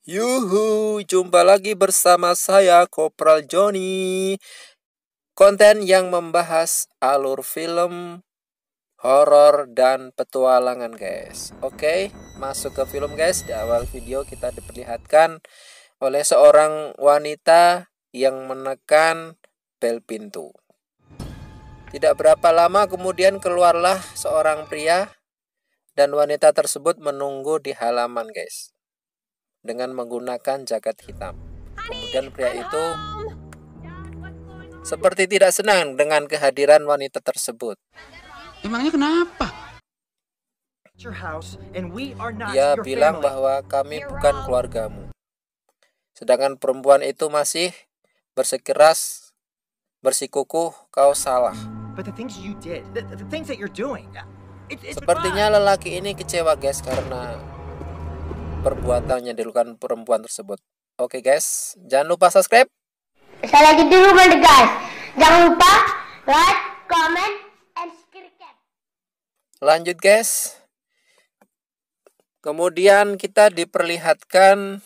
Yuhu, jumpa lagi bersama saya Kopral Joni. Konten yang membahas alur film, horor, dan petualangan guys. Oke, masuk ke film guys. Di awal video kita diperlihatkan oleh seorang wanita yang menekan bel pintu. Tidak berapa lama kemudian keluarlah seorang pria dan wanita tersebut menunggu di halaman guys, dengan menggunakan jaket hitam. Kemudian pria itu seperti tidak senang dengan kehadiran wanita tersebut. Emangnya kenapa? Dia bilang bahwa kami bukan keluargamu. Sedangkan perempuan itu masih bersikeras, bersikukuh kau salah. Sepertinya lelaki ini kecewa guys karena perbuatannya dilakukan perempuan tersebut. Oke guys, jangan lupa subscribe. Saya lagi dulu guys. Jangan lupa like, comment, and subscribe. Lanjut guys. Kemudian kita diperlihatkan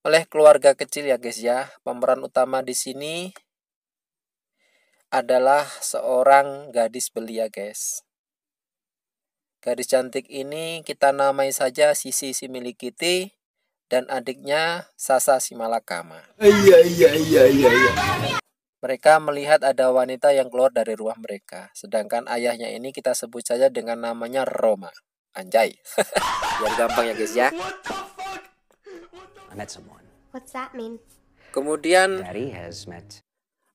oleh keluarga kecil ya guys ya. Pemeran utama di sini adalah seorang gadis belia guys. Gadis cantik ini kita namai saja Sisi Similikiti dan adiknya Sasa Simalakama. Iya. Mereka melihat ada wanita yang keluar dari rumah mereka. Sedangkan ayahnya ini kita sebut saja dengan namanya Roma. Anjay. Biar gampang ya guys ya. What's that mean? Kemudian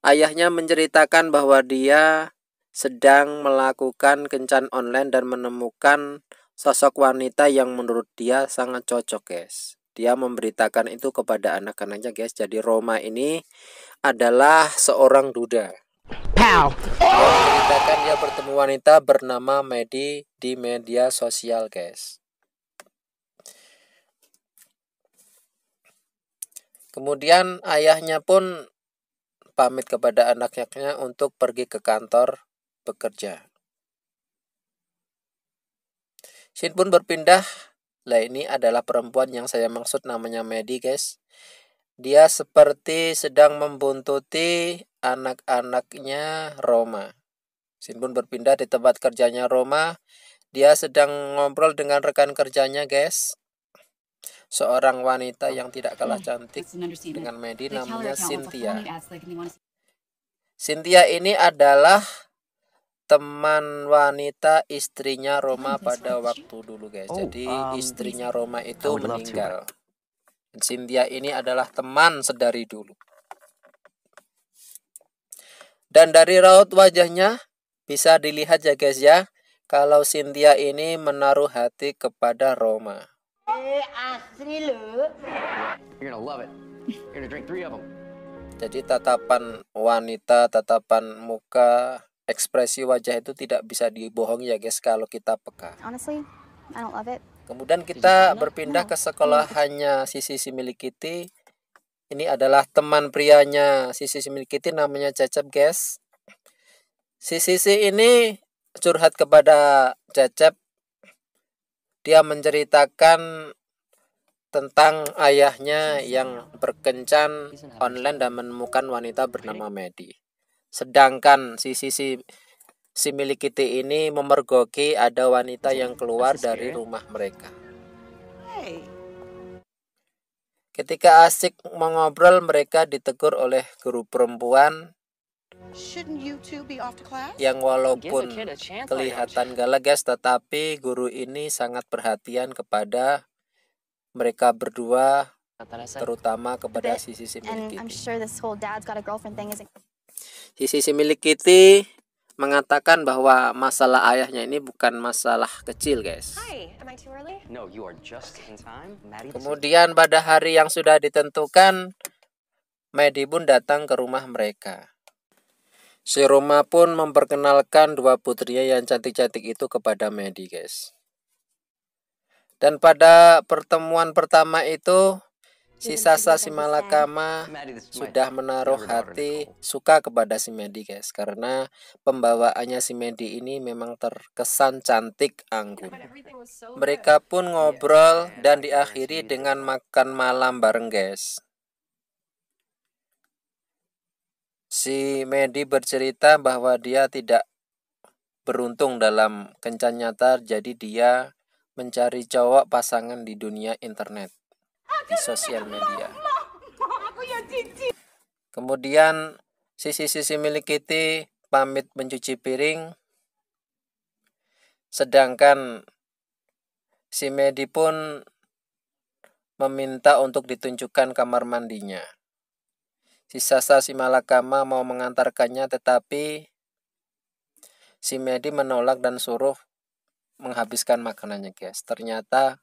ayahnya menceritakan bahwa dia sedang melakukan kencan online dan menemukan sosok wanita yang menurut dia sangat cocok guys. Dia memberitakan itu kepada anak-anaknya guys. Jadi Roma ini adalah seorang duda. Dia menceritakan dia bertemu wanita bernama Medi di media sosial guys. Kemudian ayahnya pun pamit kepada anaknya untuk pergi ke kantor bekerja. Scene pun berpindah. Lah ini adalah perempuan yang saya maksud, namanya Medi guys. Dia seperti sedang membuntuti anak-anaknya Roma. Scene pun berpindah di tempat kerjanya Roma. Dia sedang ngobrol dengan rekan kerjanya guys. Seorang wanita yang tidak kalah cantik dengan Medi, namanya Cynthia. Cynthia ini adalah teman wanita istrinya Roma pada waktu dulu guys. Jadi istrinya Roma itu meninggal. Cynthia ini adalah teman sedari dulu. Dan dari raut wajahnya bisa dilihat ya guys ya, kalau Cynthia ini menaruh hati kepada Roma. Asli lu. Jadi tatapan wanita, tatapan muka, ekspresi wajah itu tidak bisa dibohongi ya guys kalau kita peka. Honestly, I don't love it. Kemudian kita berpindah ke sekolahannya Sisi Similikiti. Ini adalah teman prianya Sisi Similikiti, namanya Cecep guys. Sisi ini curhat kepada Cecep. Dia menceritakan tentang ayahnya yang berkencan online dan menemukan wanita bernama Medi. Sedangkan Sisi Similikiti ini memergoki ada wanita yang keluar dari rumah mereka. Ketika asik mengobrol, mereka ditegur oleh guru perempuan yang walaupun kelihatan galak guys, tetapi guru ini sangat perhatian kepada mereka berdua, terutama kepada Sisi Similikiti. Sisi Similikiti mengatakan bahwa masalah ayahnya ini bukan masalah kecil guys. Kemudian pada hari yang sudah ditentukan, Medi pun datang ke rumah mereka. Si Roma pun memperkenalkan dua putrinya yang cantik-cantik itu kepada Medi guys. Dan pada pertemuan pertama itu, Si Sasa si Malakama sudah menaruh hati suka kepada si Medi guys, karena pembawaannya si Medi ini memang terkesan cantik anggun. Mereka pun ngobrol dan diakhiri dengan makan malam bareng guys. Si Medi bercerita bahwa dia tidak beruntung dalam kencan nyata, jadi dia mencari cowok pasangan di dunia internet, di sosial media. Kemudian sisi milik Kitty pamit mencuci piring, sedangkan si Medi pun meminta untuk ditunjukkan kamar mandinya. Si Sasa si Malakama mau mengantarkannya, tetapi si Medi menolak dan suruh menghabiskan makanannya guys. Ternyata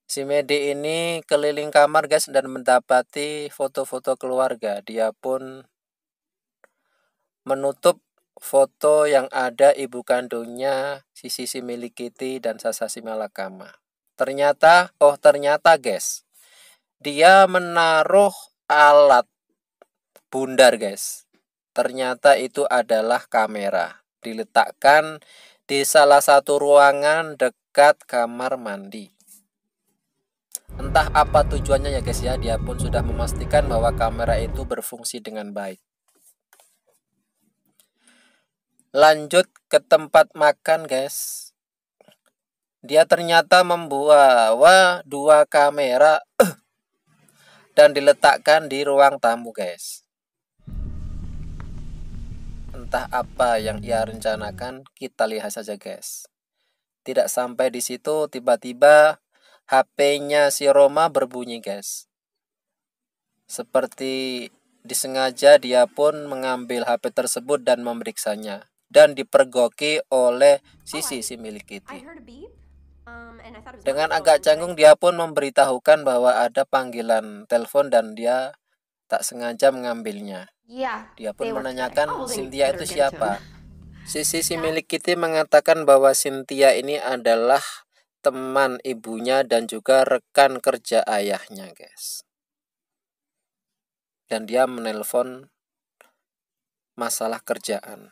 si Medi ini keliling kamar guys dan mendapati foto-foto keluarga. Dia pun menutup foto yang ada ibu kandungnya, si Sisi milik Kitty dan Sasa si Malakama. Ternyata guys, dia menaruh alat bundar guys. Ternyata itu adalah kamera, diletakkan di salah satu ruangan dekat kamar mandi. Entah apa tujuannya ya guys ya, dia pun sudah memastikan bahwa kamera itu berfungsi dengan baik. Lanjut ke tempat makan guys. Dia ternyata membawa 2 kamera dan diletakkan di ruang tamu guys. Entah apa yang ia rencanakan, kita lihat saja guys. Tidak sampai di situ, tiba-tiba HP-nya si Roma berbunyi guys. Seperti disengaja dia pun mengambil HP tersebut dan memeriksanya, dan dipergoki oleh si milik Kitty. Dengan agak canggung dia pun memberitahukan bahwa ada panggilan telepon dan dia tak sengaja mengambilnya. Dia pun menanyakan Cynthia itu siapa. Si milik Kitty mengatakan bahwa Cynthia ini adalah teman ibunya dan juga rekan kerja ayahnya guys. Dan dia menelpon masalah kerjaan.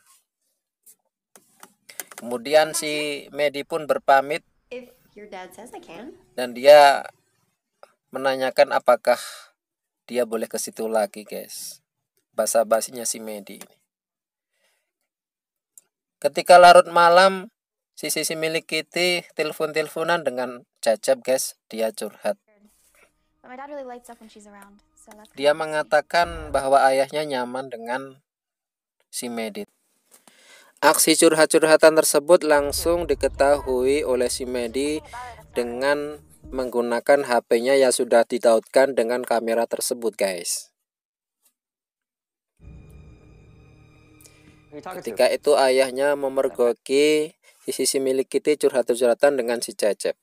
Kemudian si Medi pun berpamit dan dia menanyakan apakah dia boleh ke situ lagi guys. Basa-basinya si Medi ini. Ketika larut malam, si milik Kitty telepon-teleponan dengan Cecep guys. Dia curhat. Dia mengatakan bahwa ayahnya nyaman dengan si Medi. Aksi curhat-curhatan tersebut langsung diketahui oleh si Medi dengan menggunakan HP-nya yang sudah ditautkan dengan kamera tersebut guys. Ketika itu ayahnya memergoki si Sisi milik Kitty curhat-curhatan dengan si Cecep.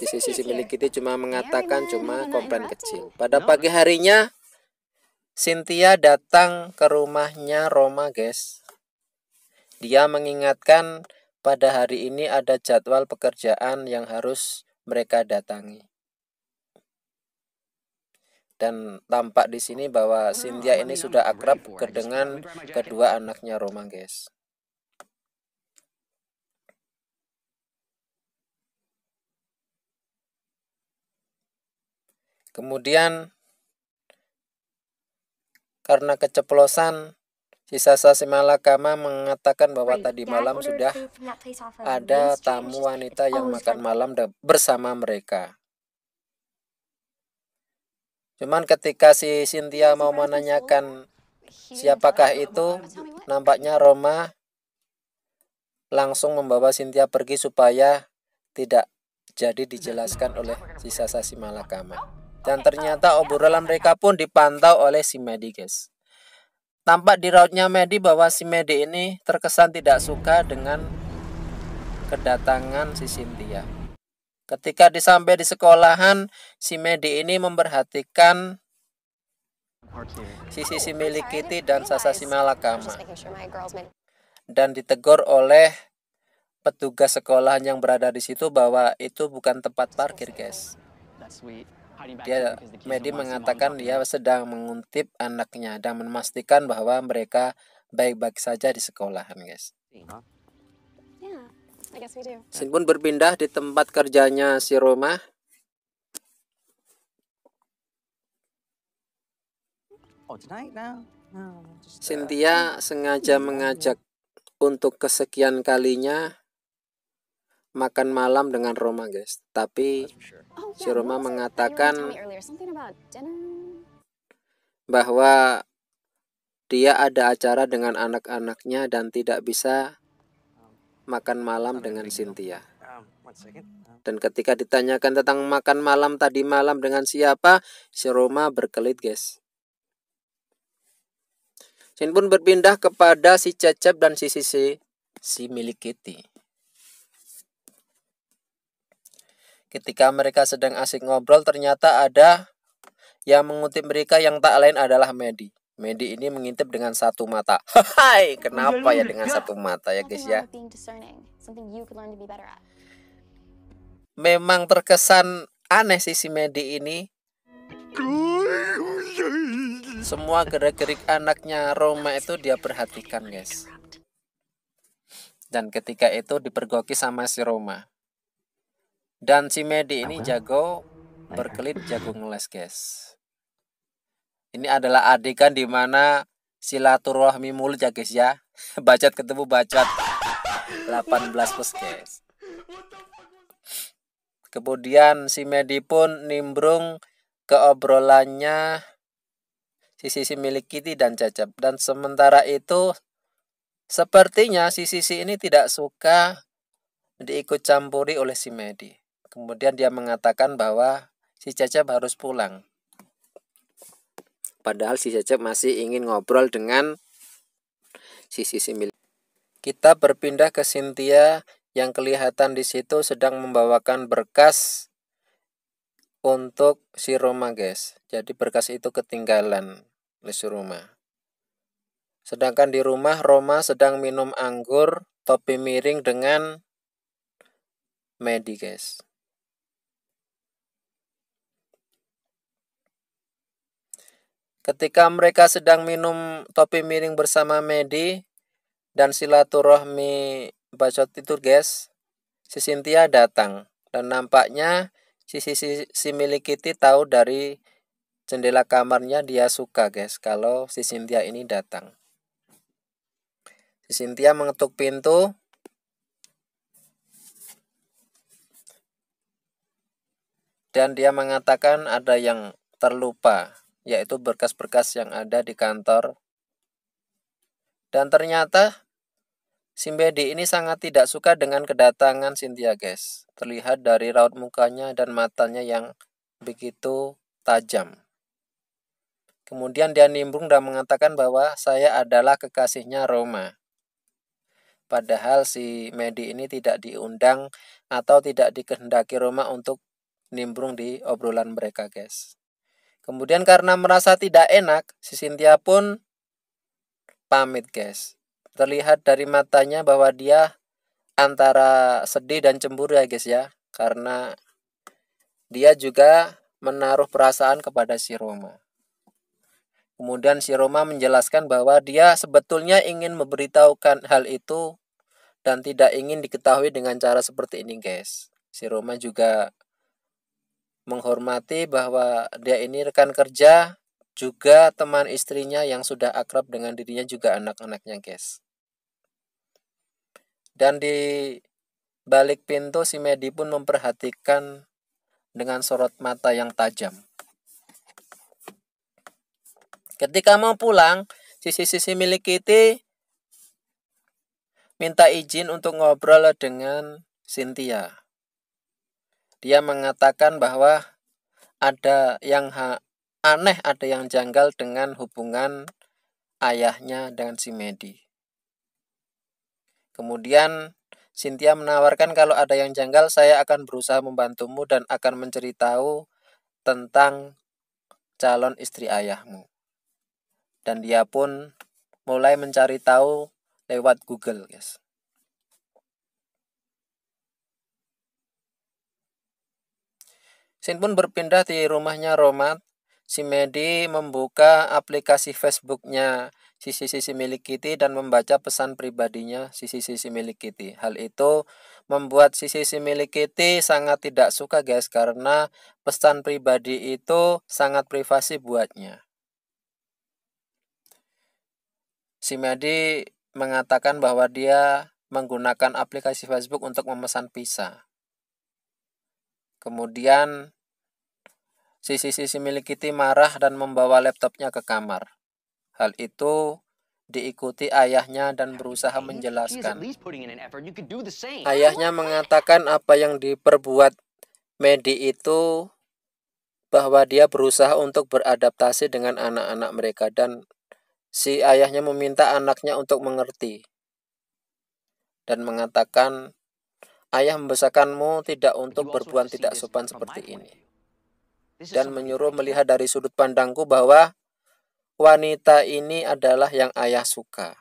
Si Sisi milik Kitty cuma mengatakan komplain kecil. Pada pagi harinya Cynthia datang ke rumahnya Roma guys. Dia mengingatkan pada hari ini ada jadwal pekerjaan yang harus mereka datangi. Dan tampak di sini bahwa Cynthia ini sudah akrab dengan kedua anaknya Roma guys. Kemudian karena keceplosan, si Sasa si Malakama mengatakan bahwa tadi malam sudah ada tamu wanita yang makan malam bersama mereka. Cuman ketika si Cynthia mau menanyakan siapakah itu, nampaknya Roma langsung membawa Cynthia pergi supaya tidak jadi dijelaskan oleh si Sasa si Malakama. Dan ternyata obrolan mereka pun dipantau oleh si Medi guys. Tampak di rautnya Medi bahwa si Medi ini terkesan tidak suka dengan kedatangan si Cynthia. Ketika sampai di sekolahan, si Medi ini memperhatikan si Sisi milik Kitty dan Sasa si Malakama. Dan ditegur oleh petugas sekolahan yang berada di situ bahwa itu bukan tempat parkir, guys. Medi mengatakan dia sedang menguntip anaknya dan memastikan bahwa mereka baik-baik saja di sekolahan, guys. Scene pun berpindah di tempat kerjanya si Roma. Cynthia sengaja mengajak untuk kesekian kalinya makan malam dengan Roma, guys. Tapi si Roma mengatakan bahwa dia ada acara dengan anak-anaknya dan tidak bisa makan malam dengan Cynthia. Dan ketika ditanyakan tentang makan malam tadi malam dengan siapa, si Roma berkelit, guys. Scene pun berpindah kepada si Cecep dan si milik Kitty. Ketika mereka sedang asik ngobrol, ternyata ada yang mengutip mereka yang tak lain adalah Medi. Medi ini mengintip dengan satu mata. Hai, kenapa ya dengan satu mata ya, guys ya? Memang terkesan aneh sih si Medi ini. Semua gerak-gerik anaknya Roma itu dia perhatikan, guys. Dan ketika itu dipergoki sama si Roma. Dan si Medi ini jago berkelit, jago ngeles, guys. Ini adalah adegan di mana silaturahmi mulut ya, guys ya. Bacot ketemu bacot. 18+, guys. Kemudian si Medi pun nimbrung ke obrolannya si milik Kitty dan Cecep. Dan sementara itu sepertinya si ini tidak suka diikut campuri oleh si Medi. Kemudian dia mengatakan bahwa si Cecep harus pulang. Padahal si Cecep masih ingin ngobrol dengan si milik. Kita berpindah ke Cynthia yang kelihatan di situ sedang membawakan berkas untuk si Roma, guys. Jadi berkas itu ketinggalan oleh si Roma. Sedangkan di rumah Roma sedang minum anggur topi miring dengan Medi, guys. Ketika mereka sedang minum topi miring bersama Medi dan silaturahmi bacot itu, guys, si Cynthia datang dan nampaknya si milik Kitty tahu dari jendela kamarnya. Dia suka, guys, kalau si Cynthia ini datang. Si Cynthia mengetuk pintu. Dan dia mengatakan ada yang terlupa, yaitu berkas-berkas yang ada di kantor. Dan ternyata si Medi ini sangat tidak suka dengan kedatangan Cynthia, guys. Terlihat dari raut mukanya dan matanya yang begitu tajam. Kemudian dia nimbrung dan mengatakan bahwa saya adalah kekasihnya Roma. Padahal si Medi ini tidak diundang atau tidak dikehendaki Roma untuk nimbrung di obrolan mereka, guys. Kemudian karena merasa tidak enak, si Cynthia pun pamit, guys. Terlihat dari matanya bahwa dia antara sedih dan cemburu ya, guys ya. Karena dia juga menaruh perasaan kepada si Roma. Kemudian si Roma menjelaskan bahwa dia sebetulnya ingin memberitahukan hal itu dan tidak ingin diketahui dengan cara seperti ini, guys. Si Roma juga menghormati bahwa dia ini rekan kerja, juga teman istrinya yang sudah akrab dengan dirinya, juga anak-anaknya, guys. Dan di balik pintu si Medi pun memperhatikan dengan sorot mata yang tajam. Ketika mau pulang, si milik Kitty minta izin untuk ngobrol dengan Cynthia. Dia mengatakan bahwa ada yang aneh, ada yang janggal dengan hubungan ayahnya dengan si Medi. Kemudian Cynthia menawarkan kalau ada yang janggal, saya akan berusaha membantumu dan akan mencari tahu tentang calon istri ayahmu. Dan dia pun mulai mencari tahu lewat Google, guys. Scene pun berpindah di rumahnya Roma. Si Medi membuka aplikasi Facebooknya sisi-sisi milik Kitty dan membaca pesan pribadinya sisi-sisi milik Kitty. Hal itu membuat sisi-sisi milik Kitty sangat tidak suka guys, karena pesan pribadi itu sangat privasi buatnya. Si Medi mengatakan bahwa dia menggunakan aplikasi Facebook untuk memesan pizza. Kemudian sisi-sisi milik Kitty marah dan membawa laptopnya ke kamar. Hal itu diikuti ayahnya dan berusaha menjelaskan. Ayahnya mengatakan apa yang diperbuat Medi itu bahwa dia berusaha untuk beradaptasi dengan anak-anak mereka, dan si ayahnya meminta anaknya untuk mengerti dan mengatakan, ayah membesarkanmu tidak untuk berbuat tidak sopan seperti ini, dan menyuruh melihat dari sudut pandangku bahwa wanita ini adalah yang ayah suka.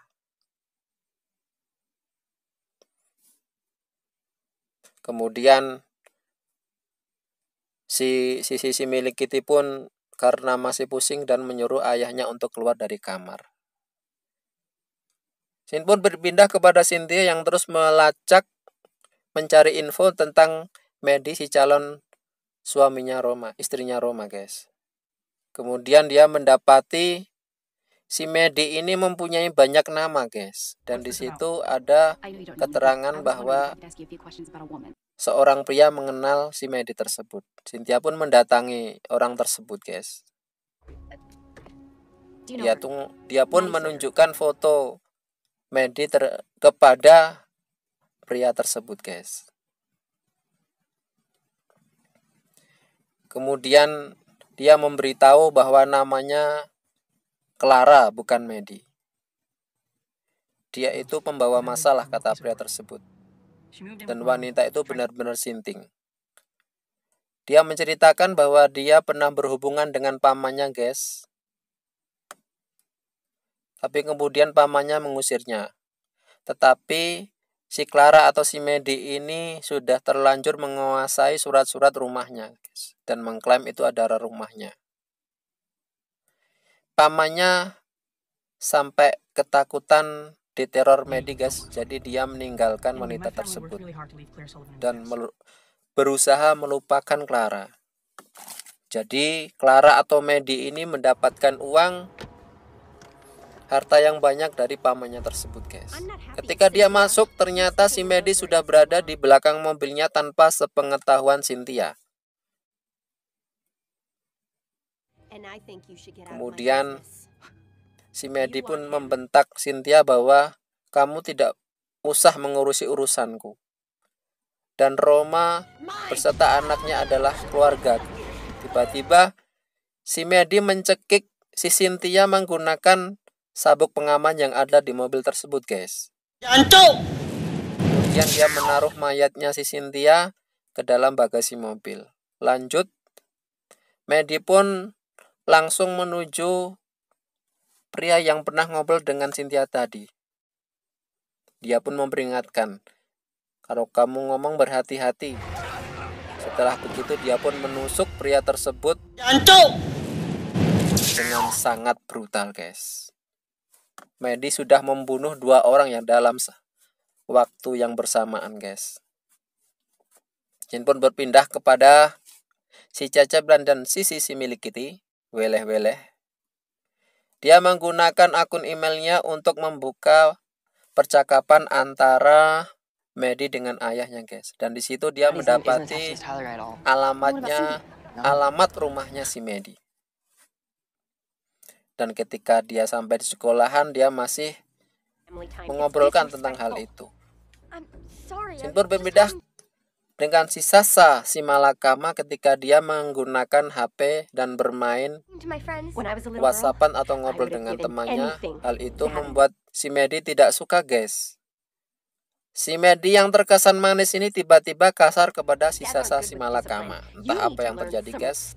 Kemudian si milik Kitty pun karena masih pusing dan menyuruh ayahnya untuk keluar dari kamar. Scene pun berpindah kepada Cynthia yang terus melacak mencari info tentang Medi, si calon suaminya Roma, istrinya Roma guys. Kemudian dia mendapati si Medi ini mempunyai banyak nama guys, dan di situ ada keterangan bahwa seorang pria mengenal si Medi tersebut. Cynthia pun mendatangi orang tersebut guys. Dia pun menunjukkan foto Medi kepada pria tersebut guys. Kemudian dia memberitahu bahwa namanya Clara, bukan Medi. Dia itu pembawa masalah, kata pria tersebut. Dan wanita itu benar-benar sinting. Dia menceritakan bahwa dia pernah berhubungan dengan pamannya guys. Tapi kemudian pamannya mengusirnya. Tetapi si Clara atau si Medi ini sudah terlanjur menguasai surat-surat rumahnya guys, dan mengklaim itu adalah rumahnya. Pamannya sampai ketakutan diteror Medi guys, jadi dia meninggalkan wanita tersebut dan berusaha melupakan Clara. Jadi Clara atau Medi ini mendapatkan uang, harta yang banyak dari pamannya tersebut guys. Ketika dia masuk, ternyata si Medi sudah berada di belakang mobilnya tanpa sepengetahuan Cynthia. Kemudian si Medi pun membentak Cynthia bahwa kamu tidak usah mengurusi urusanku. Dan Roma beserta anaknya adalah keluarga. Tiba-tiba si Medi mencekik si Cynthia menggunakan sabuk pengaman yang ada di mobil tersebut guys. Kemudian dia menaruh mayatnya si Cynthia ke dalam bagasi mobil. Lanjut, Medi pun langsung menuju pria yang pernah ngobrol dengan Cynthia tadi. Dia pun memperingatkan, kalau kamu ngomong berhati-hati. Setelah begitu dia pun menusuk pria tersebut dengan sangat brutal guys. Medi sudah membunuh 2 orang yang dalam waktu yang bersamaan guys. Jin pun berpindah kepada si Cecep dan si milik Kitty, Weleh. Dia menggunakan akun emailnya untuk membuka percakapan antara Medi dengan ayahnya guys. Dan di situ dia mendapati alamat rumahnya si Medi. Dan ketika dia sampai di sekolahan, dia masih mengobrolkan tentang hal itu. Jin pun berpindah dengan si Sasa, si malakama, ketika dia menggunakan HP dan bermain WhatsAppan atau ngobrol dengan temannya. Hal itu membuat si Medi tidak suka guys. Si Medi yang terkesan manis ini tiba-tiba kasar kepada si Sasa, si malakama. Entah apa yang terjadi guys.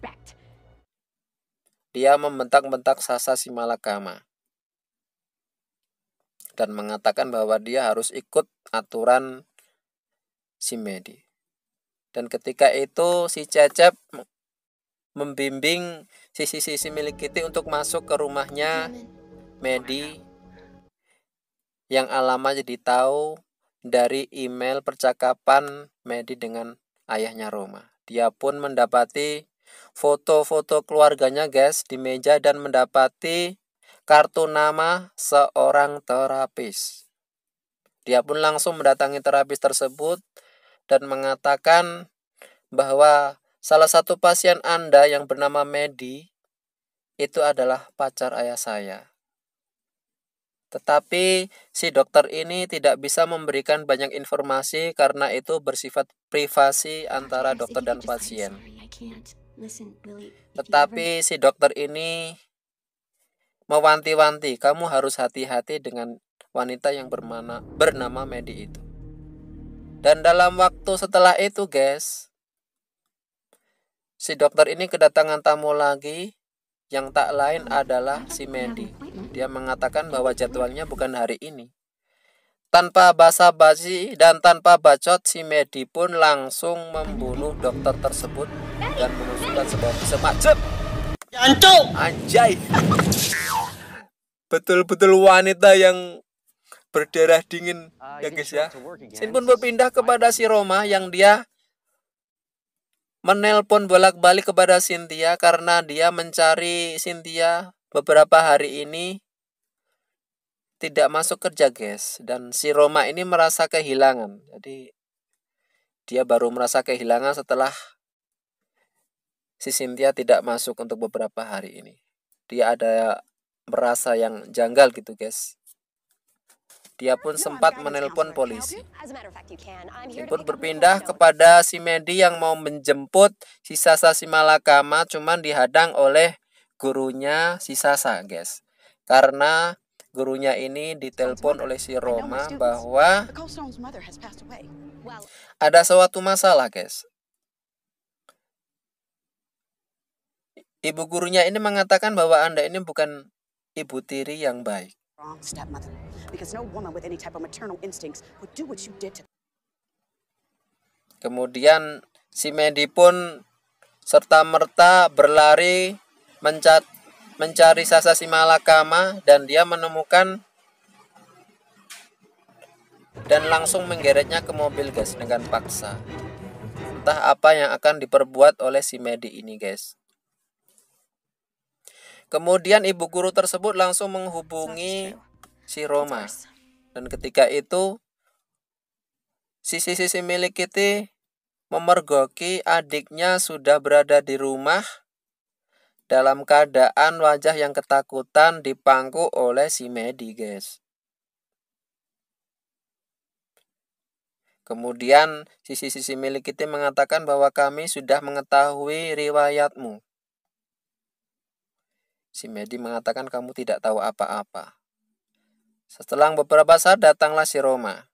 Dia membentak-bentak Sasa, si malakama, dan mengatakan bahwa dia harus ikut aturan si Medi. Dan ketika itu si Cecep membimbing si milik Kitty untuk masuk ke rumahnya Maddie yang alamatnya ditahu dari email percakapan Maddie dengan ayahnya Roma. Dia pun mendapati foto-foto keluarganya guys di meja dan mendapati kartu nama seorang terapis. Dia pun langsung mendatangi terapis tersebut dan mengatakan bahwa salah satu pasien Anda yang bernama Maddie itu adalah pacar ayah saya. Tetapi si dokter ini tidak bisa memberikan banyak informasi karena itu bersifat privasi antara dokter dan pasien. Tetapi si dokter ini mewanti-wanti, kamu harus hati-hati dengan wanita yang bernama Maddie itu. Dan dalam waktu setelah itu guys, si dokter ini kedatangan tamu lagi yang tak lain adalah si Maddie. Dia mengatakan bahwa jadwalnya bukan hari ini. Tanpa basa-basi dan tanpa bacot, si Maddie pun langsung membunuh dokter tersebut dan menusukkan sebuah pisau macet. Anjay. Betul-betul wanita yang berdarah dingin ya guys ya. Sin pun berpindah kepada si Roma yang dia menelpon bolak-balik kepada Cynthia karena dia mencari Cynthia beberapa hari ini tidak masuk kerja guys. Dan si Roma ini merasa kehilangan. Jadi dia baru merasa kehilangan setelah si Cynthia tidak masuk untuk beberapa hari ini. Dia ada merasa yang janggal gitu guys. Dia pun sempat menelpon polisi. Dia pun berpindah kepada si Maddie yang mau menjemput si Sasa si Malakama, cuman dihadang oleh gurunya si Sasa guys. Karena gurunya ini ditelepon oleh si Roma bahwa ada suatu masalah guys. Ibu gurunya ini mengatakan bahwa Anda ini bukan ibu tiri yang baik. Kemudian si Maddie pun serta-merta berlari mencari Sasa si Malakama dan dia menemukan dan langsung menggeretnya ke mobil guys dengan paksa. Entah apa yang akan diperbuat oleh si Maddie ini guys. Kemudian ibu guru tersebut langsung menghubungi si Roma. Dan ketika itu si milik Kitty memergoki adiknya sudah berada di rumah dalam keadaan wajah yang ketakutan dipangku oleh si Maddie guys. Kemudian si milik Kitty mengatakan bahwa kami sudah mengetahui riwayatmu. Si Maddie mengatakan kamu tidak tahu apa-apa. Setelah beberapa saat datanglah si Roma.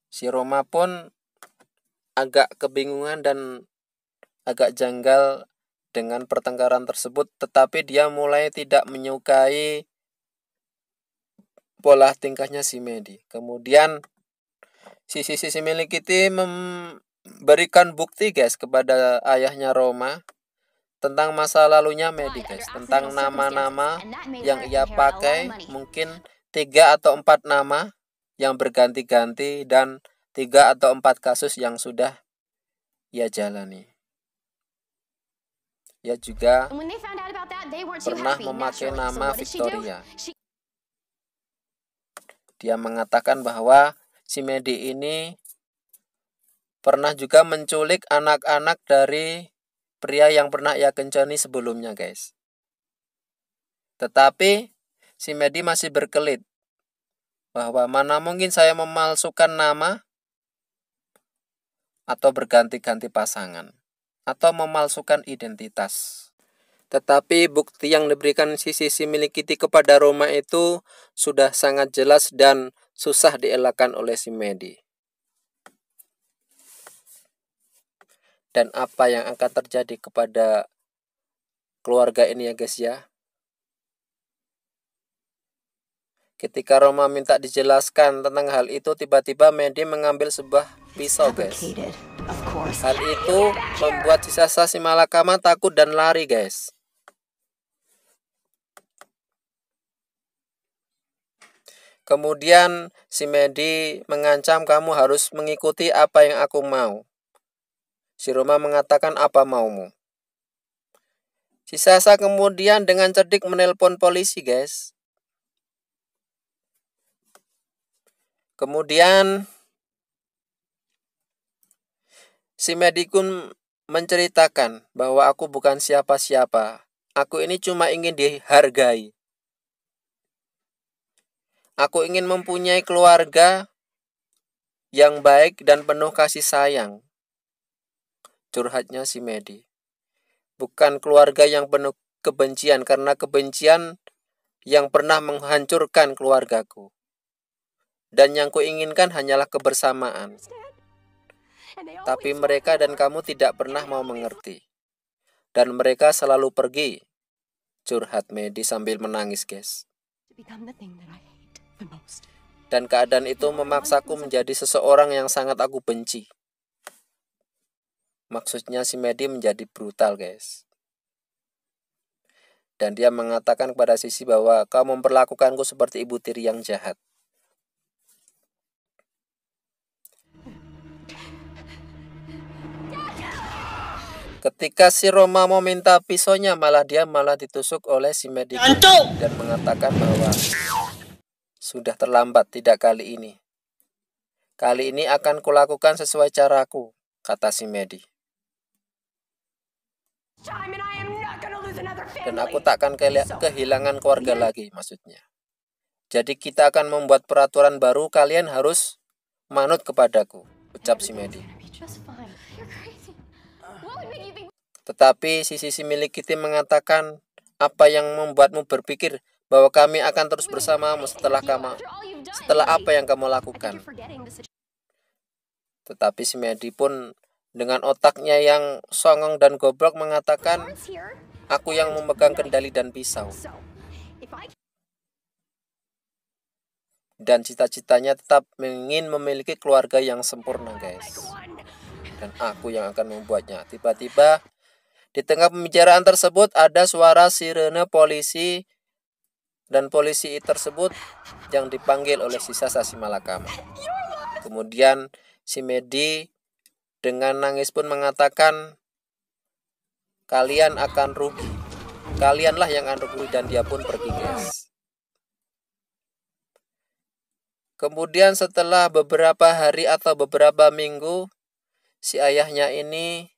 Si Roma pun agak kebingungan dan agak janggal dengan pertengkaran tersebut. Tetapi dia mulai tidak menyukai pola tingkahnya si Maddie. Kemudian si milik Kitty memberikan bukti guys kepada ayahnya Roma tentang masa lalunya Maddie guys, tentang nama-nama yang ia pakai, mungkin 3 atau 4 nama yang berganti-ganti dan 3 atau 4 kasus yang sudah ia jalani. Ia juga pernah memakai nama Victoria. Dia mengatakan bahwa si Maddie ini pernah juga menculik anak-anak dari pria yang pernah ia kencani sebelumnya guys. Tetapi si Maddie masih berkelit bahwa mana mungkin saya memalsukan nama atau berganti-ganti pasangan atau memalsukan identitas. Tetapi bukti yang diberikan si milik Kitty kepada Roma itu sudah sangat jelas dan susah dielakkan oleh si Maddie. Dan apa yang akan terjadi kepada keluarga ini ya guys ya. Ketika Roma minta dijelaskan tentang hal itu, tiba-tiba Maddie mengambil sebuah pisau guys. Hal itu membuat si Sasa si Malakama takut dan lari, guys. Kemudian si Medi mengancam kamu harus mengikuti apa yang aku mau. Si Roma mengatakan apa maumu. Si Sasa kemudian dengan cerdik menelpon polisi, guys. Kemudian si Medikun menceritakan bahwa aku bukan siapa-siapa. Aku ini cuma ingin dihargai. Aku ingin mempunyai keluarga yang baik dan penuh kasih sayang. Curhatnya si Medi. Bukan keluarga yang penuh kebencian, karena kebencian yang pernah menghancurkan keluargaku. Dan yang kuinginkan hanyalah kebersamaan. Tapi mereka dan kamu tidak pernah mau mengerti. Dan mereka selalu pergi. Curhat Medi sambil menangis, guys. Dan keadaan itu memaksaku menjadi seseorang yang sangat aku benci. Maksudnya si Medi menjadi brutal, guys. Dan dia mengatakan kepada Sisi bahwa kau memperlakukanku seperti ibu tiri yang jahat. Ketika si Roma mau minta pisaunya, dia malah ditusuk oleh si Medi dan mengatakan bahwa sudah terlambat, tidak kali ini. Kali ini akan kulakukan sesuai caraku, kata si Medi. Dan aku takkan kehilangan keluarga lagi, maksudnya. Jadi kita akan membuat peraturan baru, kalian harus manut kepadaku, ucap si Medi. Tetapi si milik Kitty mengatakan, apa yang membuatmu berpikir bahwa kami akan terus bersamamu setelah apa yang kamu lakukan. Tetapi si Medi pun dengan otaknya yang songong dan goblok mengatakan, aku yang memegang kendali dan pisau. Dan cita-citanya tetap ingin memiliki keluarga yang sempurna, guys. Dan aku yang akan membuatnya. Tiba-tiba di tengah pembicaraan tersebut ada suara sirene polisi. Dan polisi tersebut yang dipanggil oleh si Sasa si Malakama. Kemudian si Medi dengan nangis pun mengatakan, kalian akan rugi. Kalianlah yang akan rugi, dan dia pun pergi, guys. Kemudian setelah beberapa hari atau beberapa minggu, si ayahnya ini,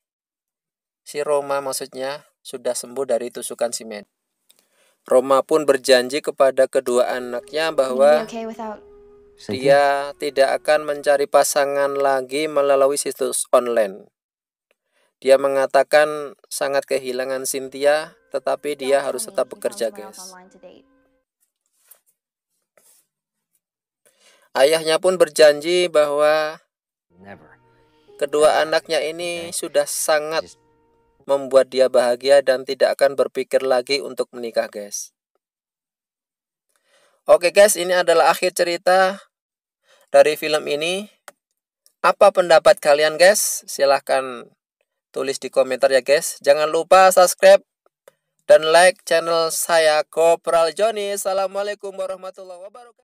si Roma maksudnya, sudah sembuh dari tusukan si Medi. Roma pun berjanji kepada kedua anaknya bahwa dia tidak akan mencari pasangan lagi melalui situs online. Dia mengatakan sangat kehilangan Cynthia, tetapi dia harus tetap bekerja, guys. Ayahnya pun berjanji bahwa kedua anaknya ini sudah sangat membuat dia bahagia dan tidak akan berpikir lagi untuk menikah, guys. Oke, guys, ini adalah akhir cerita dari film ini. Apa pendapat kalian, guys? Silahkan tulis di komentar ya, guys. Jangan lupa subscribe dan like channel saya, Kopral Joni. Assalamualaikum warahmatullahi wabarakatuh.